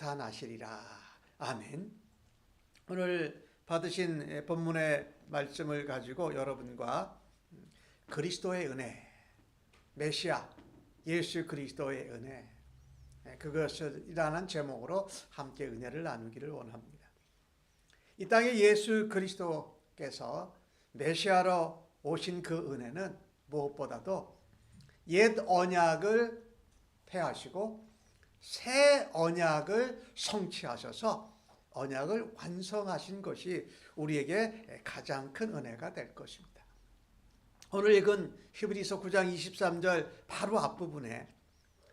나타나시리라. 아멘. 오늘 받으신 본문의 말씀을 가지고 여러분과 그리스도의 은혜, 메시아 예수 그리스도의 은혜, 그것이라는 제목으로 함께 은혜를 나누기를 원합니다. 이 땅에 예수 그리스도께서 메시아로 오신 그 은혜는 무엇보다도 옛 언약을 폐하시고 새 언약을 성취하셔서 언약을 완성하신 것이 우리에게 가장 큰 은혜가 될 것입니다. 오늘 읽은 히브리서 9장 23절 바로 앞부분에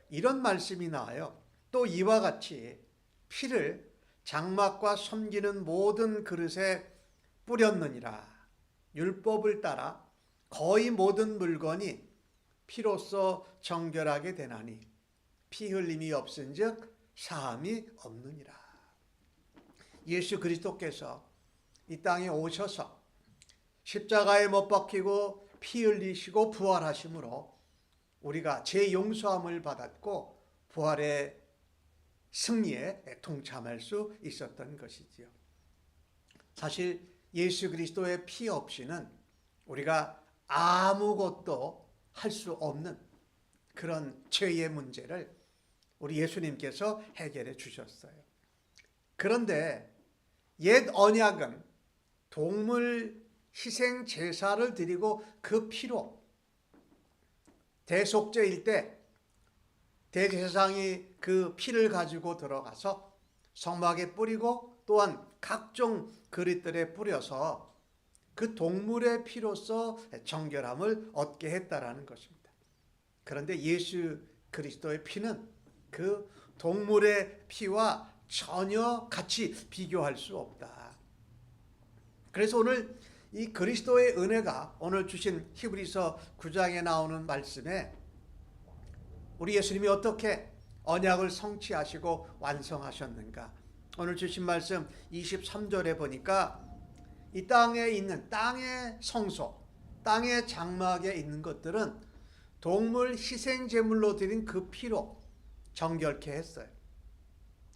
이런 말씀이 나와요. 또 이와 같이 피를 장막과 섬기는 모든 그릇에 뿌렸느니라. 율법을 따라 거의 모든 물건이 피로써 정결하게 되나니 피 흘림이 없은즉 사함이 없느니라. 예수 그리스도께서 이 땅에 오셔서 십자가에 못 박히고 피 흘리시고 부활하심으로 우리가 죄 용서함을 받았고 부활의 승리에 동참할 수 있었던 것이지요. 사실 예수 그리스도의 피 없이는 우리가 아무것도 할 수 없는 그런 죄의 문제를 우리 예수님께서 해결해 주셨어요. 그런데 옛 언약은 동물 희생 제사를 드리고 그 피로 대속죄일 때 대제사장이 그 피를 가지고 들어가서 성막에 뿌리고 또한 각종 그릇들에 뿌려서 그 동물의 피로서 정결함을 얻게 했다라는 것입니다. 그런데 예수 그리스도의 피는 그 동물의 피와 전혀 같이 비교할 수 없다. 그래서 오늘 이 그리스도의 은혜가 오늘 주신 히브리서 9장에 나오는 말씀에 우리 예수님이 어떻게 언약을 성취하시고 완성하셨는가. 오늘 주신 말씀 23절에 보니까 이 땅에 있는 땅의 성소, 땅의 장막에 있는 것들은 동물 희생 제물로 드린 그 피로 정결케 했어요.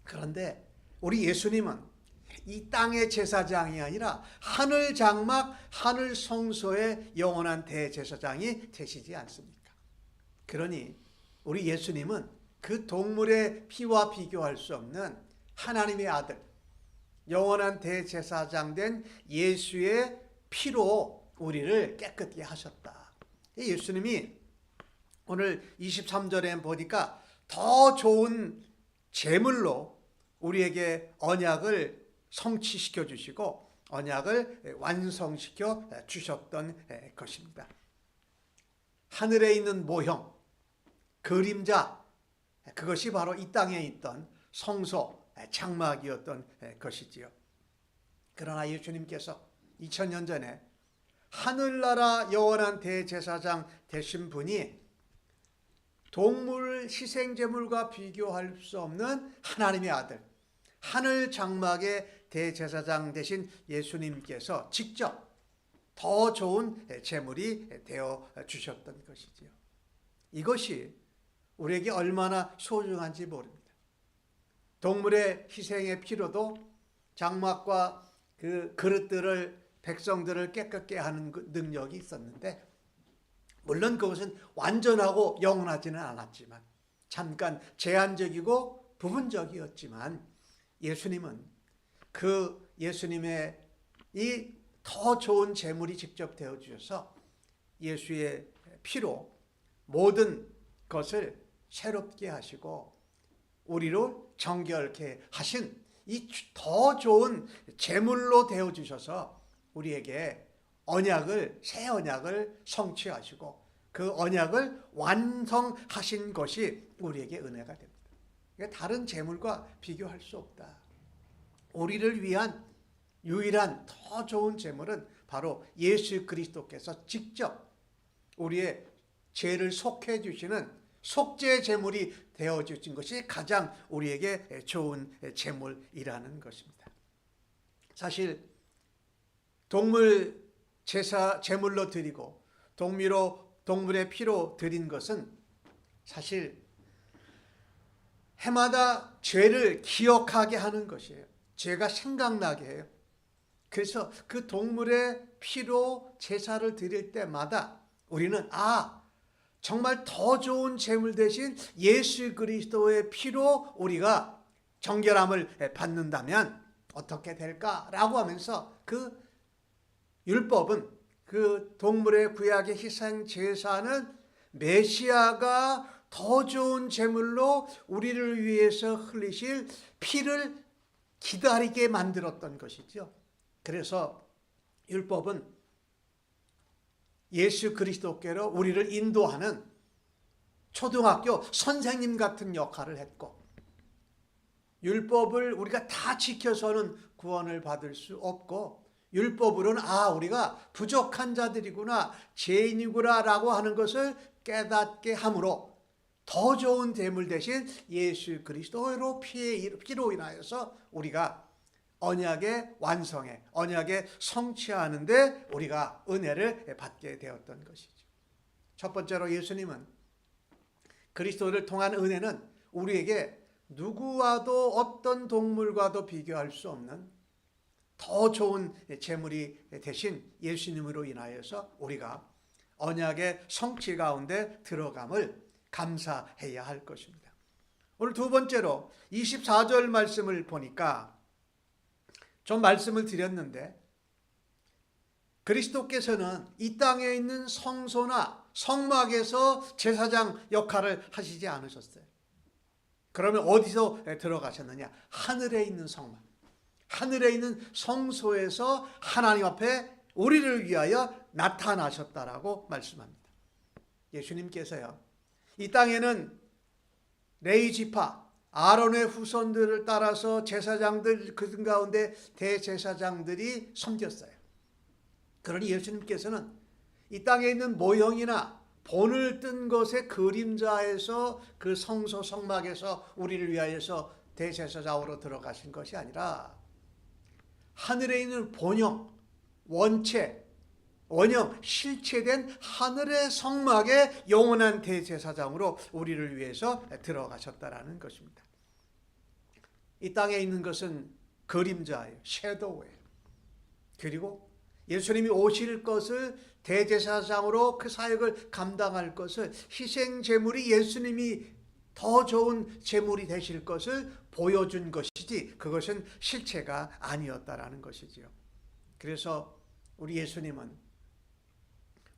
그런데 우리 예수님은 이 땅의 제사장이 아니라 하늘 장막, 하늘 성소의 영원한 대제사장이 되시지 않습니까? 그러니 우리 예수님은 그 동물의 피와 비교할 수 없는 하나님의 아들, 영원한 대제사장 된 예수의 피로 우리를 깨끗게 하셨다. 예수님이 오늘 23절에 보니까 더 좋은 제물로 우리에게 언약을 성취시켜 주시고 언약을 완성시켜 주셨던 것입니다. 하늘에 있는 모형, 그림자, 그것이 바로 이 땅에 있던 성소, 장막이었던 것이지요. 그러나 예수님께서 2000년 전에 하늘나라 영원한 대제사장 되신 분이 동물 희생제물과 비교할 수 없는 하나님의 아들, 하늘 장막의 대제사장 되신 예수님께서 직접 더 좋은 제물이 되어 주셨던 것이지요. 이것이 우리에게 얼마나 소중한지 모릅니다. 동물의 희생의 피로도 장막과 그 그릇들을 백성들을 깨끗게 하는 능력이 있었는데 물론 그것은 완전하고 영원하지는 않았지만 잠깐 제한적이고 부분적이었지만 예수님은 그 예수님의 이 더 좋은 제물이 직접 되어 주셔서 예수의 피로 모든 것을 새롭게 하시고 우리로 정결케 하신 이 더 좋은 제물로 되어 주셔서 우리에게 언약을 새 언약을 성취하시고 그 언약을 완성하신 것이 우리에게 은혜가 됩니다. 그러니까 다른 제물과 비교할 수 없다. 우리를 위한 유일한 더 좋은 제물은 바로 예수 그리스도께서 직접 우리의 죄를 속해 주시는 속죄 제물이 되어 주신 것이 가장 우리에게 좋은 제물이라는 것입니다. 사실 동물 제사 제물로 드리고 동물의 피로 드린 것은 사실 해마다 죄를 기억하게 하는 것이에요. 죄가 생각나게 해요. 그래서 그 동물의 피로 제사를 드릴 때마다 우리는 정말 더 좋은 제물 대신 예수 그리스도의 피로 우리가 정결함을 받는다면 어떻게 될까라고 하면서 그 율법은, 그 동물의 구약의 희생 제사는 메시아가 더 좋은 제물로 우리를 위해서 흘리실 피를 기다리게 만들었던 것이죠. 그래서 율법은 예수 그리스도께로 우리를 인도하는 초등학교 선생님 같은 역할을 했고, 율법을 우리가 다 지켜서는 구원을 받을 수 없고, 율법으로는 우리가 부족한 자들이구나, 죄인이구나 라고 하는 것을 깨닫게 함으로 더 좋은 제물 대신 예수 그리스도로 피로 인하여서 우리가 언약의 완성에, 언약의 성취하는데 우리가 은혜를 받게 되었던 것이죠. 첫 번째로 예수님은, 그리스도를 통한 은혜는 우리에게 누구와도 어떤 동물과도 비교할 수 없는 더 좋은 제물이 되신 예수님으로 인하여서 우리가 언약의 성취 가운데 들어감을 감사해야 할 것입니다. 오늘 두 번째로 24절 말씀을 보니까 좀 말씀을 드렸는데, 그리스도께서는 이 땅에 있는 성소나 성막에서 제사장 역할을 하시지 않으셨어요. 그러면 어디서 들어가셨느냐? 하늘에 있는 성막, 하늘에 있는 성소에서 하나님 앞에 우리를 위하여 나타나셨다라고 말씀합니다. 예수님께서요, 이 땅에는 레위 지파 아론의 후손들을 따라서 제사장들, 그 가운데 대제사장들이 섬겼어요. 그러니 예수님께서는 이 땅에 있는 모형이나 본을 뜬 것의 그림자에서 그 성소 성막에서 우리를 위하여서 대제사장으로 들어가신 것이 아니라 하늘에 있는 본형, 원형, 실체된 하늘의 성막의 영원한 대제사장으로 우리를 위해서 들어가셨다라는 것입니다. 이 땅에 있는 것은 그림자예요. 섀도우예요. 그리고 예수님이 오실 것을, 대제사장으로 그 사역을 감당할 것을, 희생 제물이 예수님이 더 좋은 제물이 되실 것을 보여준 것이지 그것은 실체가 아니었다라는 것이지요. 그래서 우리 예수님은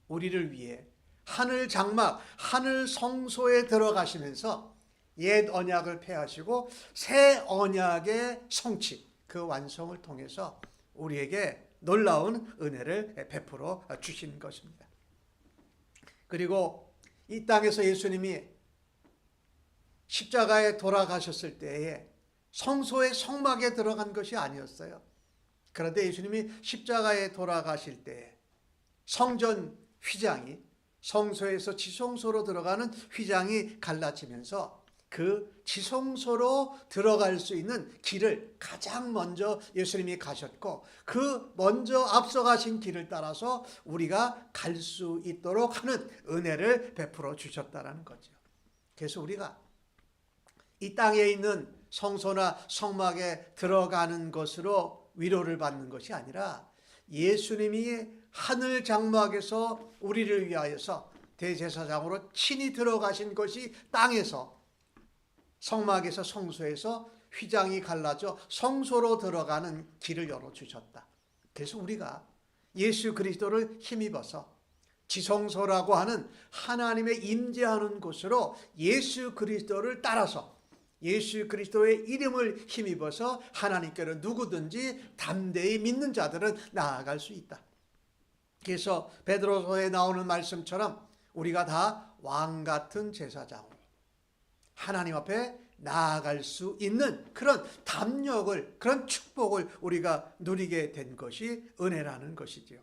우리를 위해 하늘 장막, 하늘 성소에 들어가시면서 옛 언약을 폐하시고 새 언약의 성취, 그 완성을 통해서 우리에게 놀라운 은혜를 베풀어 주신 것입니다. 그리고 이 땅에서 예수님이 십자가에 돌아가셨을 때에 성소의 성막에 들어간 것이 아니었어요. 그런데 예수님이 십자가에 돌아가실 때에 성전 휘장이, 성소에서 지성소로 들어가는 휘장이 갈라지면서 그 지성소로 들어갈 수 있는 길을 가장 먼저 예수님이 가셨고, 그 먼저 앞서가신 길을 따라서 우리가 갈 수 있도록 하는 은혜를 베풀어 주셨다는 거죠. 그래서 우리가 이 땅에 있는 성소나 성막에 들어가는 것으로 위로를 받는 것이 아니라 예수님이 하늘 장막에서 우리를 위하여서 대제사장으로 친히 들어가신 것이 땅에서, 성막에서, 성소에서 휘장이 갈라져 성소로 들어가는 길을 열어주셨다. 그래서 우리가 예수 그리스도를 힘입어서 지성소라고 하는 하나님의 임재하는 곳으로 예수 그리스도를 따라서 예수 그리스도의 이름을 힘입어서 하나님께로 누구든지 담대히 믿는 자들은 나아갈 수 있다. 그래서 베드로서에 나오는 말씀처럼 우리가 다 왕같은 제사장으로 하나님 앞에 나아갈 수 있는 그런 담력을, 그런 축복을 우리가 누리게 된 것이 은혜라는 것이지요.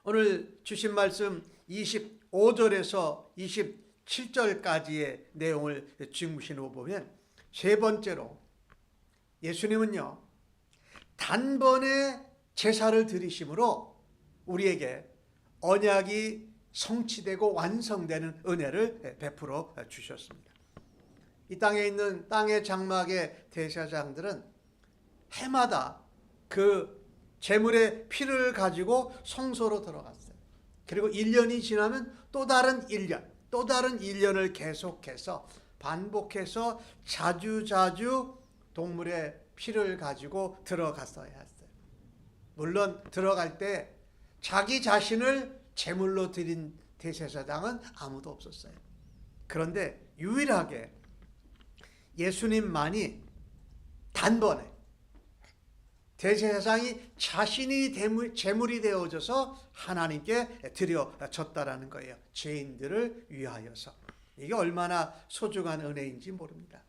오늘 주신 말씀 25절에서 27절까지의 내용을 짚으시고 보면, 세 번째로 예수님은요, 단번에 제사를 드리심으로 우리에게 언약이 성취되고 완성되는 은혜를 베풀어 주셨습니다. 이 땅에 있는 땅의 장막의 대제사장들은 해마다 그 제물의 피를 가지고 성소로 들어갔어요. 그리고 1년이 지나면 또 다른 1년, 또 다른 1년을 계속해서 반복해서 자주자주 동물의 피를 가지고 들어갔어야 했어요. 물론 들어갈 때 자기 자신을 제물로 드린 대제사장은 아무도 없었어요. 그런데 유일하게 예수님만이 단번에 대제사장이 자신이 제물이 되어져서 하나님께 드려졌다라는 거예요. 죄인들을 위하여서. 이게 얼마나 소중한 은혜인지 모릅니다.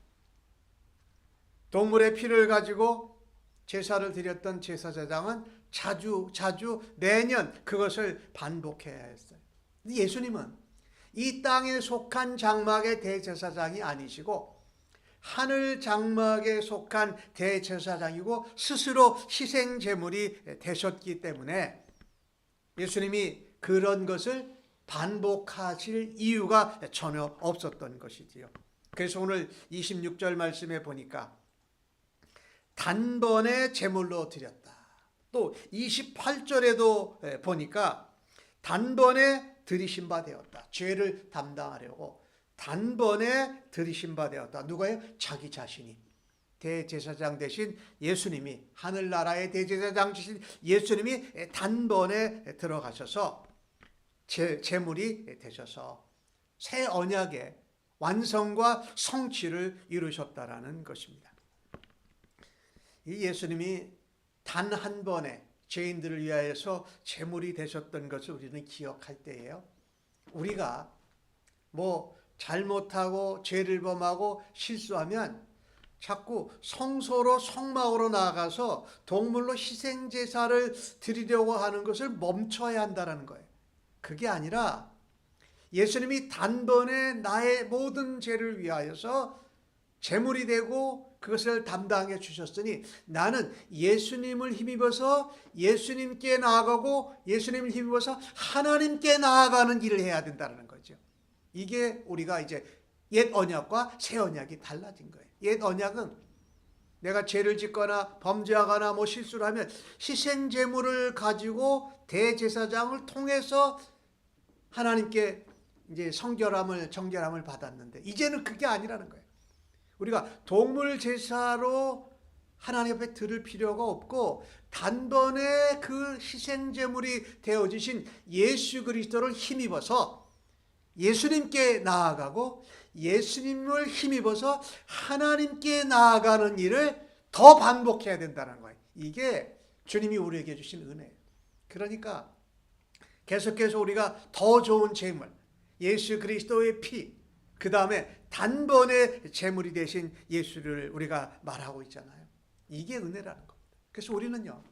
동물의 피를 가지고 제사를 드렸던 제사장은 자주 매년 그것을 반복해야 했어요. 예수님은 이 땅에 속한 장막의 대제사장이 아니시고 하늘 장막에 속한 대제사장이고 스스로 희생제물이 되셨기 때문에 예수님이 그런 것을 반복하실 이유가 전혀 없었던 것이지요. 그래서 오늘 26절 말씀에 보니까 단번에 제물로 드렸다. 또 28절에도 보니까 단번에 들이신 바 되었다. 죄를 담당하려고 단번에 들이신 바 되었다. 누가요? 자기 자신이. 대제사장 되신 예수님이, 하늘나라의 대제사장 되신 예수님이 단번에 들어가셔서 제물이 되셔서 새 언약의 완성과 성취를 이루셨다라는 것입니다. 이 예수님이 단 한 번에 죄인들을 위하여서 제물이 되셨던 것을 우리는 기억할 때예요. 우리가 잘못하고 죄를 범하고 실수하면 자꾸 성소로 성막으로 나아가서 동물로 희생제사를 드리려고 하는 것을 멈춰야 한다는 거예요. 그게 아니라 예수님이 단번에 나의 모든 죄를 위하여서 제물이 되고 그것을 담당해 주셨으니 나는 예수님을 힘입어서 예수님께 나아가고 예수님을 힘입어서 하나님께 나아가는 일을 해야 된다는 거죠. 이게 우리가 이제 옛 언약과 새 언약이 달라진 거예요. 옛 언약은 내가 죄를 짓거나 범죄하거나 실수를 하면 희생제물을 가지고 대제사장을 통해서 하나님께 이제 정결함을 받았는데 이제는 그게 아니라는 거예요. 우리가 동물 제사로 하나님 앞에 드릴 필요가 없고 단번에 그 희생제물이 되어지신 예수 그리스도를 힘입어서 예수님께 나아가고 예수님을 힘입어서 하나님께 나아가는 일을 더 반복해야 된다는 거예요. 이게 주님이 우리에게 주신 은혜예요. 그러니까 계속해서 우리가 더 좋은 제물, 예수 그리스도의 피, 그 다음에 단번에 제물이 되신 예수를 우리가 말하고 있잖아요. 이게 은혜라는 겁니다. 그래서 우리는요,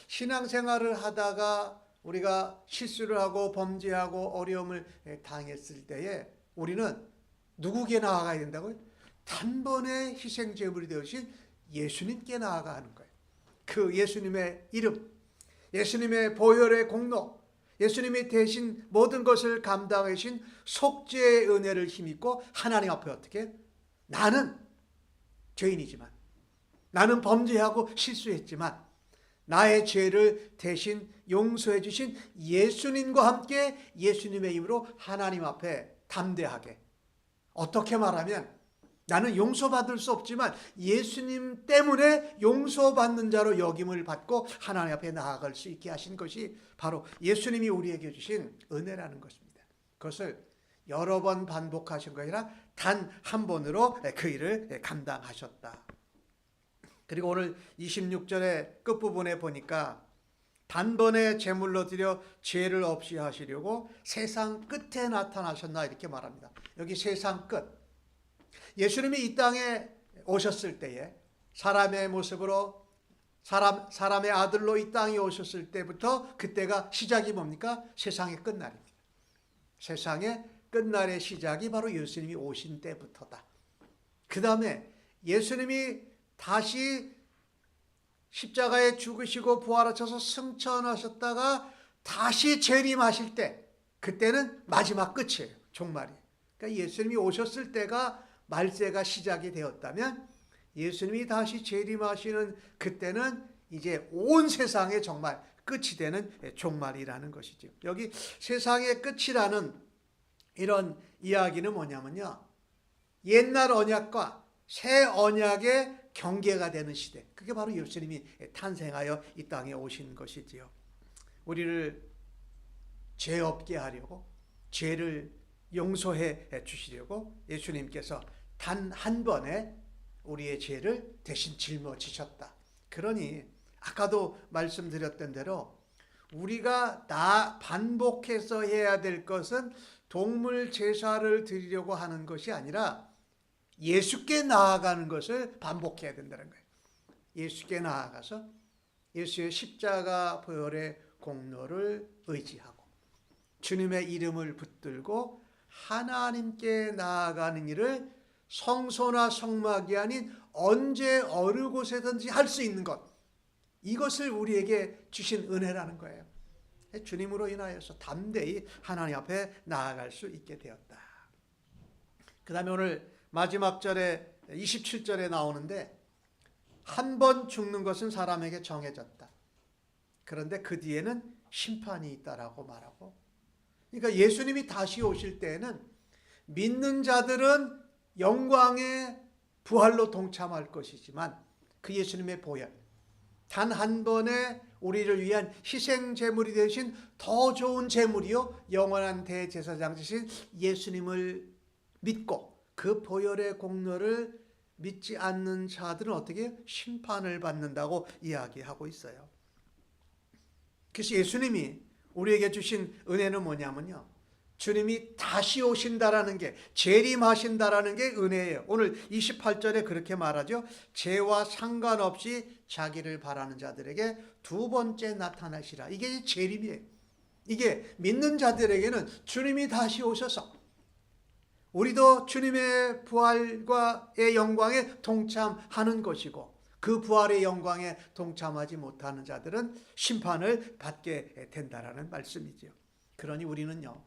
신앙생활을 하다가 우리가 실수를 하고 범죄하고 어려움을 당했을 때에 우리는 누구에게 나아가야 된다고요? 단번에 희생제물이 되신 예수님께 나아가는 거예요. 그 예수님의 이름, 예수님의 보혈의 공로, 예수님이 대신 모든 것을 감당하신 속죄의 은혜를 힘입고 하나님 앞에 어떻게? 나는 죄인이지만, 나는 범죄하고 실수했지만 나의 죄를 대신 용서해 주신 예수님과 함께 예수님의 힘으로 하나님 앞에 담대하게, 어떻게 말하면 나는 용서받을 수 없지만 예수님 때문에 용서받는 자로 여김을 받고 하나님 앞에 나아갈 수 있게 하신 것이 바로 예수님이 우리에게 주신 은혜라는 것입니다. 그것을 여러 번 반복하신 것이 아니라 단 한 번으로 그 일을 감당하셨다. 그리고 오늘 26절의 끝부분에 보니까 단번에 제물로 드려 죄를 없이 하시려고 세상 끝에 나타나셨나 이렇게 말합니다. 여기 세상 끝. 예수님이 이 땅에 오셨을 때에 사람의 모습으로 사람의 아들로 이 땅에 오셨을 때부터 그때가 시작이 뭡니까? 세상의 끝날입니다. 세상의 끝날의 시작이 바로 예수님이 오신 때부터다. 그 다음에 예수님이 다시 십자가에 죽으시고 부활하셔서 승천하셨다가 다시 재림하실 때, 그때는 마지막 끝이에요. 종말이. 그러니까 예수님이 오셨을 때가 말세가 시작이 되었다면 예수님이 다시 재림하시는 그때는 이제 온 세상의 정말 끝이 되는 종말이라는 것이죠. 여기 세상의 끝이라는 이런 이야기는 뭐냐면요, 옛날 언약과 새 언약의 경계가 되는 시대, 그게 바로 예수님이 탄생하여 이 땅에 오신 것이지요. 우리를 죄 없게 하려고, 죄를 용서해 주시려고 예수님께서 단 한 번에 우리의 죄를 대신 짊어지셨다. 그러니 아까도 말씀드렸던 대로 우리가 반복해서 해야 될 것은 동물 제사를 드리려고 하는 것이 아니라 예수께 나아가는 것을 반복해야 된다는 거예요. 예수께 나아가서 예수의 십자가 보혈의 공로를 의지하고 주님의 이름을 붙들고 하나님께 나아가는 일을 성소나 성막이 아닌 언제 어느 곳에든지 할 수 있는 것, 이것을 우리에게 주신 은혜라는 거예요. 주님으로 인하여서 담대히 하나님 앞에 나아갈 수 있게 되었다. 그 다음에 오늘 마지막 절에 27절에 나오는데, 한 번 죽는 것은 사람에게 정해졌다. 그런데 그 뒤에는 심판이 있다라고 말하고, 그러니까 예수님이 다시 오실 때에는 믿는 자들은 영광의 부활로 동참할 것이지만 그 예수님의 보혈, 단 한 번에 우리를 위한 희생 제물이 되신 더 좋은 제물이요 영원한 대제사장 되신 예수님을 믿고 그 보혈의 공로를 믿지 않는 자들은 어떻게 심판을 받는다고 이야기하고 있어요. 그래서 예수님이 우리에게 주신 은혜는 뭐냐면요, 주님이 다시 오신다라는 게, 재림하신다라는 게 은혜예요. 오늘 28절에 그렇게 말하죠. 죄와 상관없이 자기를 바라는 자들에게 두 번째 나타나시라. 이게 재림이에요. 이게 믿는 자들에게는 주님이 다시 오셔서 우리도 주님의 부활과의 영광에 동참하는 것이고, 그 부활의 영광에 동참하지 못하는 자들은 심판을 받게 된다라는 말씀이죠. 그러니 우리는요,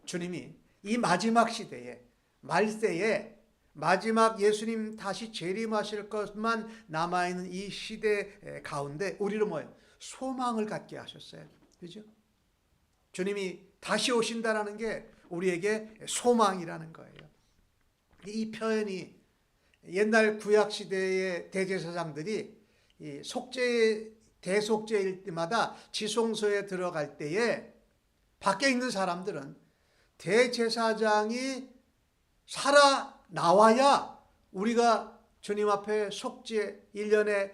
주님이 이 마지막 시대에, 말세에 마지막 예수님 다시 재림하실 것만 남아있는 이 시대 가운데 우리는 뭐예요? 소망을 갖게 하셨어요. 그죠? 주님이 다시 오신다라는 게 우리에게 소망이라는 거예요. 이 표현이 옛날 구약 시대의 대제사장들이 이 대속죄일 때마다 지성소에 들어갈 때에 밖에 있는 사람들은 대제사장이 살아 나와야 우리가 주님 앞에 속죄, 1년에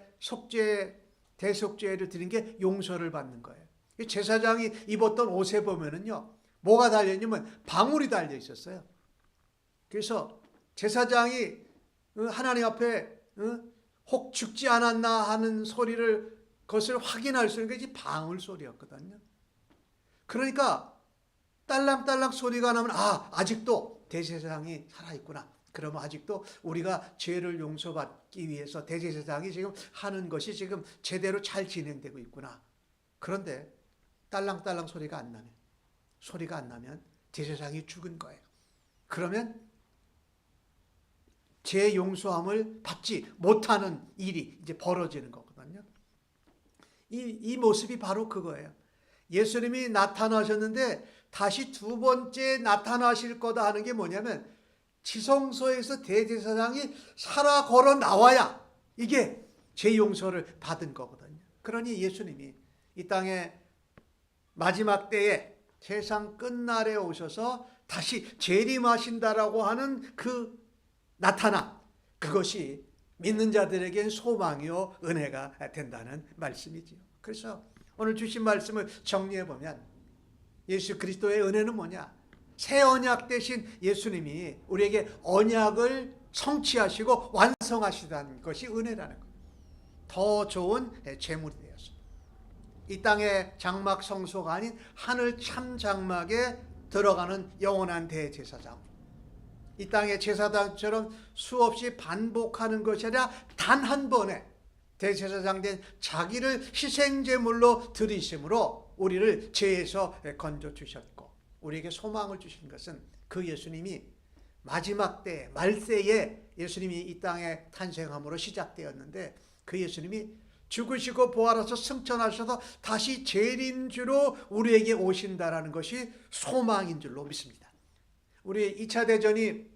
대속죄를 드린 게 용서를 받는 거예요. 제사장이 입었던 옷에 보면은요, 뭐가 달려있냐면 방울이 달려 있었어요. 그래서 제사장이 하나님 앞에 혹 죽지 않았나 하는 소리를, 그것을 확인할 수 있는 게 방울 소리였거든요. 그러니까 딸랑딸랑 소리가 나면 아직도 대제사장이 살아있구나. 그러면 아직도 우리가 죄를 용서받기 위해서 대제사장이 지금 하는 것이 지금 제대로 잘 진행되고 있구나. 그런데 딸랑딸랑 소리가 안 나면 대제사장이 죽은 거예요. 그러면 죄 용서함을 받지 못하는 일이 이제 벌어지는 거거든요. 이 모습이 바로 그거예요. 예수님이 나타나셨는데 다시 두 번째 나타나실 거다 하는 게 뭐냐면, 지성소에서 대제사장이 살아 걸어 나와야 이게 죄 용서를 받은 거거든요. 그러니 예수님이 이 땅에 마지막 때에 세상 끝날에 오셔서 다시 재림하신다라고 하는 그 나타남, 그것이 믿는 자들에겐 소망이요 은혜가 된다는 말씀이지요. 그래서 오늘 주신 말씀을 정리해 보면, 예수 그리스도의 은혜는 뭐냐? 새 언약 대신 예수님이 우리에게 언약을 성취하시고 완성하시다는 것이 은혜라는 것. 더 좋은 제물이 되었습니다. 이 땅의 장막 성소가 아닌 하늘 참 장막에 들어가는 영원한 대제사장, 이 땅의 제사장처럼 수없이 반복하는 것이 아니라 단 한 번에 대제사장 된 자기를 희생제물로 드리심으로 우리를 죄에서 건져주셨고, 우리에게 소망을 주신 것은 그 예수님이 마지막 때 말세에 예수님이 이 땅에 탄생함으로 시작되었는데 그 예수님이 죽으시고 부활하셔서 승천하셔서 다시 재림주로 우리에게 오신다라는 것이 소망인 줄로 믿습니다. 우리 2차 대전이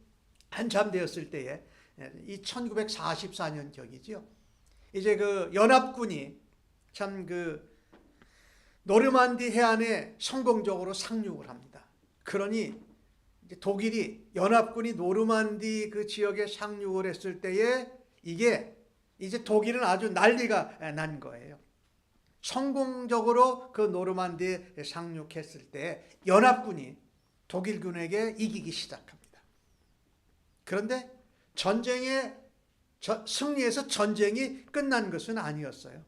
한참 되었을 때에 이 1944년 격이죠. 이제 그 연합군이 참 그 노르만디 해안에 성공적으로 상륙을 합니다. 그러니 이제 독일이 연합군이 노르만디 그 지역에 상륙을 했을 때에 이게 이제 독일은 아주 난리가 난 거예요. 성공적으로 그 노르만디에 상륙했을 때 연합군이 독일군에게 이기기 시작합니다. 그런데 승리해서 전쟁이 끝난 것은 아니었어요.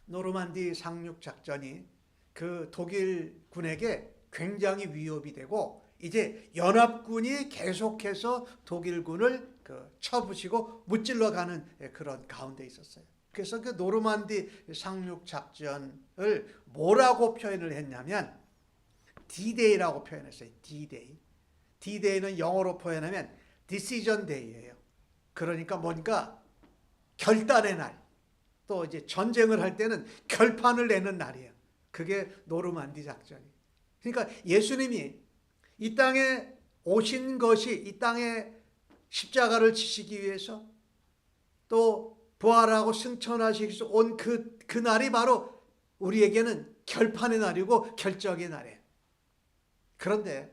노르만디 상륙 작전이 그 독일군에게 굉장히 위협이 되고 이제 연합군이 계속해서 독일군을 쳐부시고 무찔러가는 그런 가운데 있었어요. 그래서 그 노르만디 상륙 작전을 뭐라고 표현을 했냐면 D-Day라고 표현했어요. D-Day. D-Day는 영어로 표현하면 Decision Day예요. 그러니까 뭔가 결단의 날. 또 이제 전쟁을 할 때는 결판을 내는 날이에요. 그게 노르만디 작전이. 그러니까 예수님이 이 땅에 오신 것이 이 땅에 십자가를 지시기 위해서 또 부활하고 승천하시기 위해서 온 그 날이 바로 우리에게는 결판의 날이고 결정의 날이에요. 그런데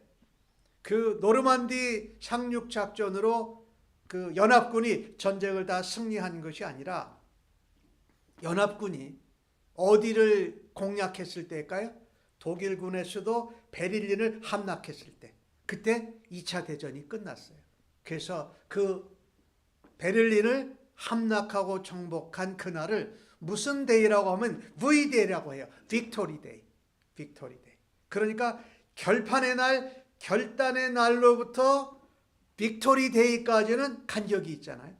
그 노르만디 상륙 작전으로 그 연합군이 전쟁을 다 승리한 것이 아니라 연합군이 어디를 공략했을 때일까요? 독일군의 수도 베를린을 함락했을 때. 그때 2차 대전이 끝났어요. 그래서 그 베를린을 함락하고 정복한 그날을 무슨 데이라고 하면 V-Day라고 해요. Victory Day. Victory Day. 그러니까 결판의 날, 결단의 날로부터 Victory Day까지는 간격이 있잖아요.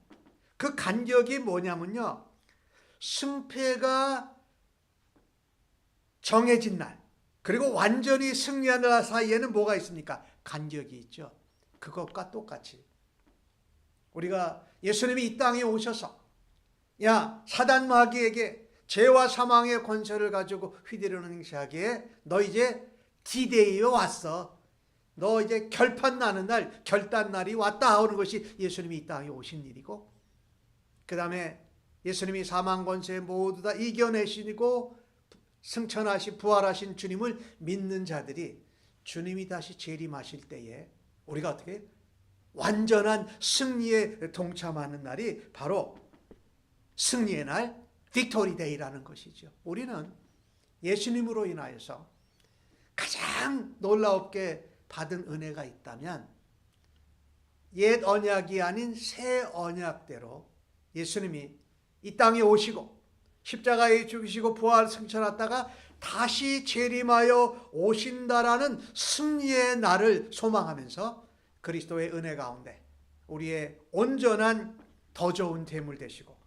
그 간격이 뭐냐면요. 승패가 정해진 날, 그리고 완전히 승리한 날 사이에는 뭐가 있습니까? 간격이 있죠. 그것과 똑같이 우리가 예수님이 이 땅에 오셔서 야 사단 마귀에게 죄와 사망의 권세를 가지고 휘두르는 행사하기에 너 이제 D-Day에 왔어. 너 이제 결판 나는 날, 결단 날이 왔다 하는 것이 예수님이 이 땅에 오신 일이고, 그 다음에 예수님이 사망 권세 모두 다 이겨내시고 승천하신 부활하신 주님을 믿는 자들이 주님이 다시 재림하실 때에 우리가 어떻게 완전한 승리에 동참하는 날이 바로 승리의 날, 빅토리 데이라는 것이죠. 우리는 예수님으로 인하여서 가장 놀랍게 받은 은혜가 있다면 옛 언약이 아닌 새 언약대로 예수님이 이 땅에 오시고 십자가에 죽으시고 부활 승천하다가 다시 재림하여 오신다라는 승리의 날을 소망하면서 그리스도의 은혜 가운데 우리의 온전한 더 좋은 제물 되시고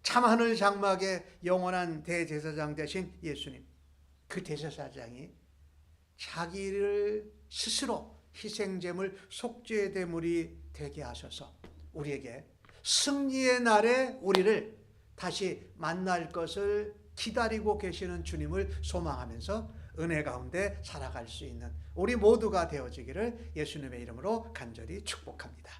참 하늘 장막의 영원한 대제사장 되신 예수님, 그 대제사장이 자기를 스스로 희생제물 속죄 제물이 되게 하셔서 우리에게 승리의 날에 우리를 다시 만날 것을 기다리고 계시는 주님을 소망하면서 은혜 가운데 살아갈 수 있는 우리 모두가 되어지기를 예수님의 이름으로 간절히 축복합니다.